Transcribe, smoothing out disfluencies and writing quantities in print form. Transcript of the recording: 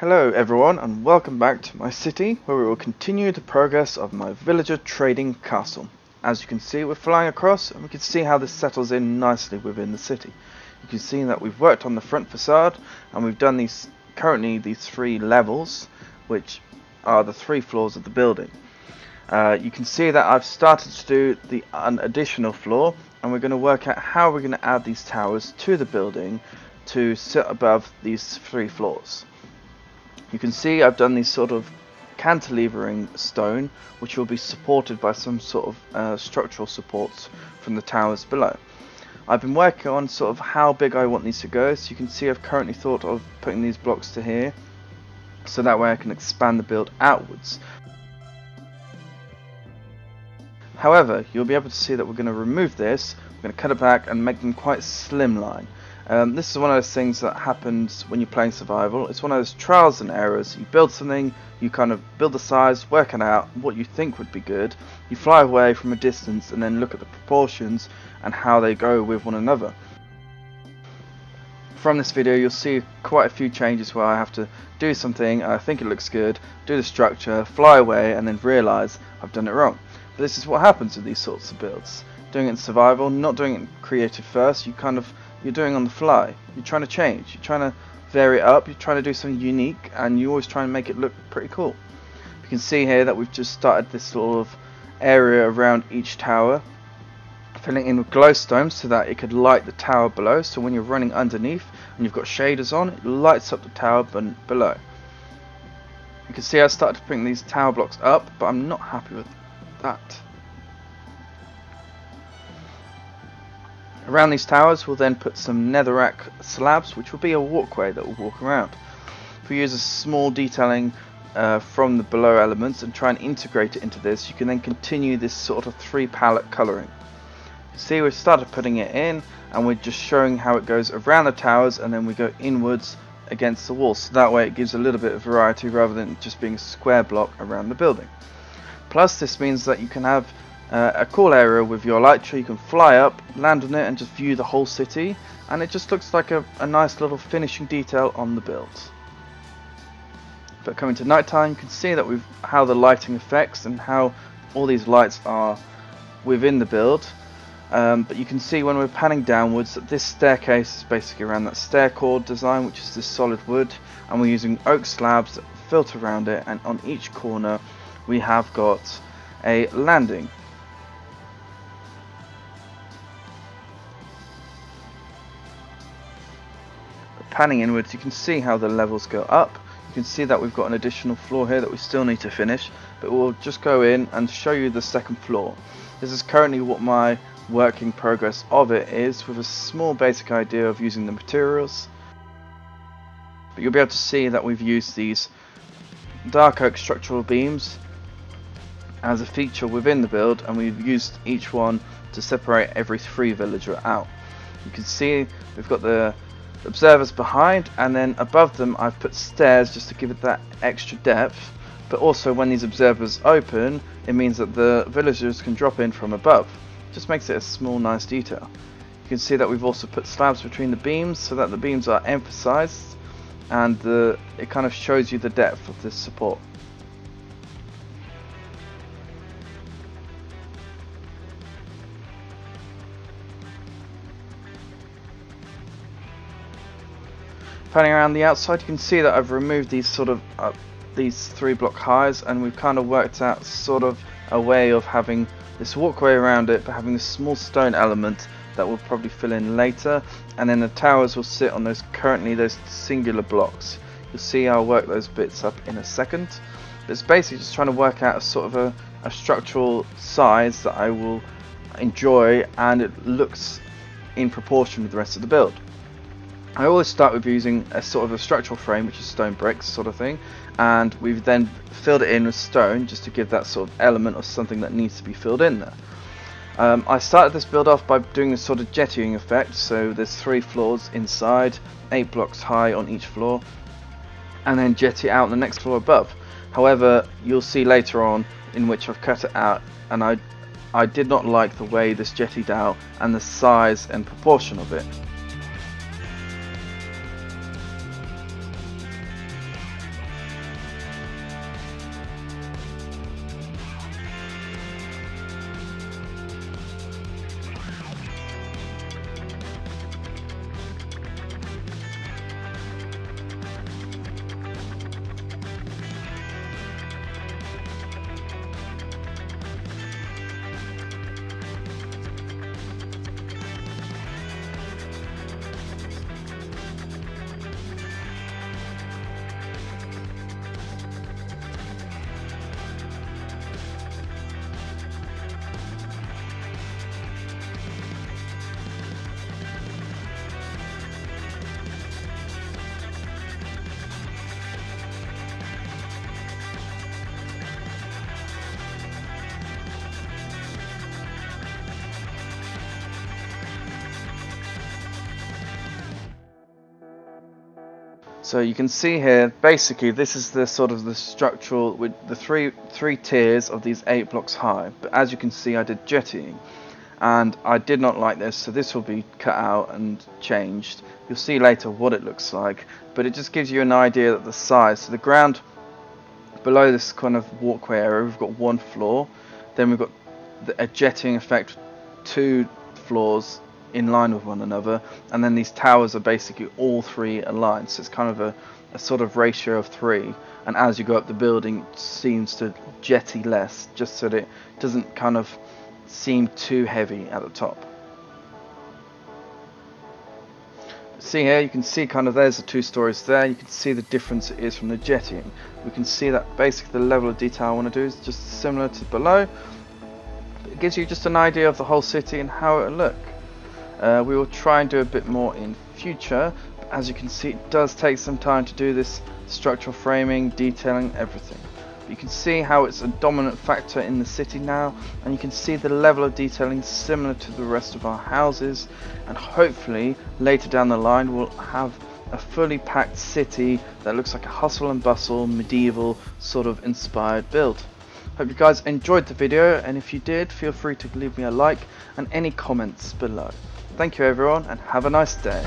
Hello everyone and welcome back to my city where we will continue the progress of my villager trading castle. As you can see, we're flying across and we can see how this settles in nicely within the city. You can see that we've worked on the front facade and we've done these three levels, which are the 3 floors of the building. You can see that I've started to do an additional floor, and we're going to work out how we're going to add these towers to the building to sit above these 3 floors. You can see I've done these sort of cantilevering stone, which will be supported by some sort of structural supports from the towers below. I've been working on sort of how big I want these to go, so you can see I've currently thought of putting these blocks to here, so that way I can expand the build outwards. However, you'll be able to see that we're going to remove this, we're going to cut it back and make them quite slimline. This is one of those things that happens when you're playing survival. It's one of those trials and errors. You build something, you kind of build the size, work it out, what you think would be good. You fly away from a distance and then look at the proportions and how they go with one another. From this video you'll see quite a few changes where I have to do something, I think it looks good, do the structure, fly away and then realise I've done it wrong. But this is what happens with these sorts of builds. Doing it in survival, not doing it in creative first, you're doing on the fly. You're trying to change, you're trying to vary it up, you're trying to do something unique, and you always try and make it look pretty cool. You can see here that we've just started this sort of area around each tower, filling in with glowstone so that it could light the tower below, so when you're running underneath and you've got shaders on, it lights up the tower below. You can see I started putting these tower blocks up, but I'm not happy with that. Around these towers we'll then put some netherrack slabs, which will be a walkway that will walk around. If we use a small detailing from the below elements and try and integrate it into this, you can then continue this sort of 3 palette colouring. You see we've started putting it in and we're just showing how it goes around the towers and then we go inwards against the walls, so that way it gives a little bit of variety rather than just being a square block around the building. Plus this means that you can have a cool area with your elytra. You can fly up, land on it and just view the whole city, and it just looks like a nice little finishing detail on the build. But coming to night time, you can see that how the lighting affects and how all these lights are within the build. But you can see when we're panning downwards that this staircase is basically around that stair cord design, which is this solid wood, and we're using oak slabs that filter around it, and on each corner we have got a landing. Panning inwards, you can see how the levels go up. You can see that we've got an additional floor here that we still need to finish, but we'll just go in and show you the second floor. This is currently what my working progress of it is, with a small basic idea of using the materials. But you'll be able to see that we've used these dark oak structural beams as a feature within the build, and we've used each one to separate every 3 villager out. You can see we've got the observers behind, and then above them I've put stairs just to give it that extra depth, but also when these observers open it means that the villagers can drop in from above. Just makes it a small nice detail. You can see that we've also put slabs between the beams so that the beams are emphasized, and it kind of shows you the depth of this support. Panning around the outside, you can see that I've removed these sort of these 3 block highs, and we've kind of worked out sort of a way of having this walkway around it, but having this small stone element that we'll probably fill in later, and then the towers will sit on those singular blocks. You'll see I'll work those bits up in a second. But it's basically just trying to work out a sort of a structural size that I will enjoy, and it looks in proportion with the rest of the build. I always start with using a sort of a structural frame, which is stone bricks sort of thing, and we've then filled it in with stone just to give that sort of element of something that needs to be filled in there. I started this build off by doing a sort of jettying effect, so there's 3 floors inside, 8 blocks high on each floor, and then jetty out on the next floor above. However, you'll see later on in which I've cut it out, and I did not like the way this jettied out and the size and proportion of it. So you can see here, basically this is the sort of the structural with the three tiers of these 8 blocks high. But as you can see, I did jettying, and I did not like this, so this will be cut out and changed. You'll see later what it looks like, but it just gives you an idea of the size. So the ground below this kind of walkway area, we've got 1 floor, then we've got a jettying effect, 2 floors in line with one another, and then these towers are basically all 3 aligned, so it's kind of a sort of ratio of 3, and as you go up the building it seems to jetty less, just so that it doesn't kind of seem too heavy at the top. See here, you can see kind of there's the 2 stories there. You can see the difference it is from the jettying. We can see that basically the level of detail I want to do is just similar to below. It gives you just an idea of the whole city and how it will look. We will try and do a bit more in future, but as you can see it does take some time to do this structural framing, detailing, everything. You can see how it's a dominant factor in the city now, and you can see the level of detailing similar to the rest of our houses, and hopefully later down the line we'll have a fully packed city that looks like a hustle and bustle medieval sort of inspired build. Hope you guys enjoyed the video, and if you did, feel free to leave me a like and any comments below. Thank you everyone, and have a nice day.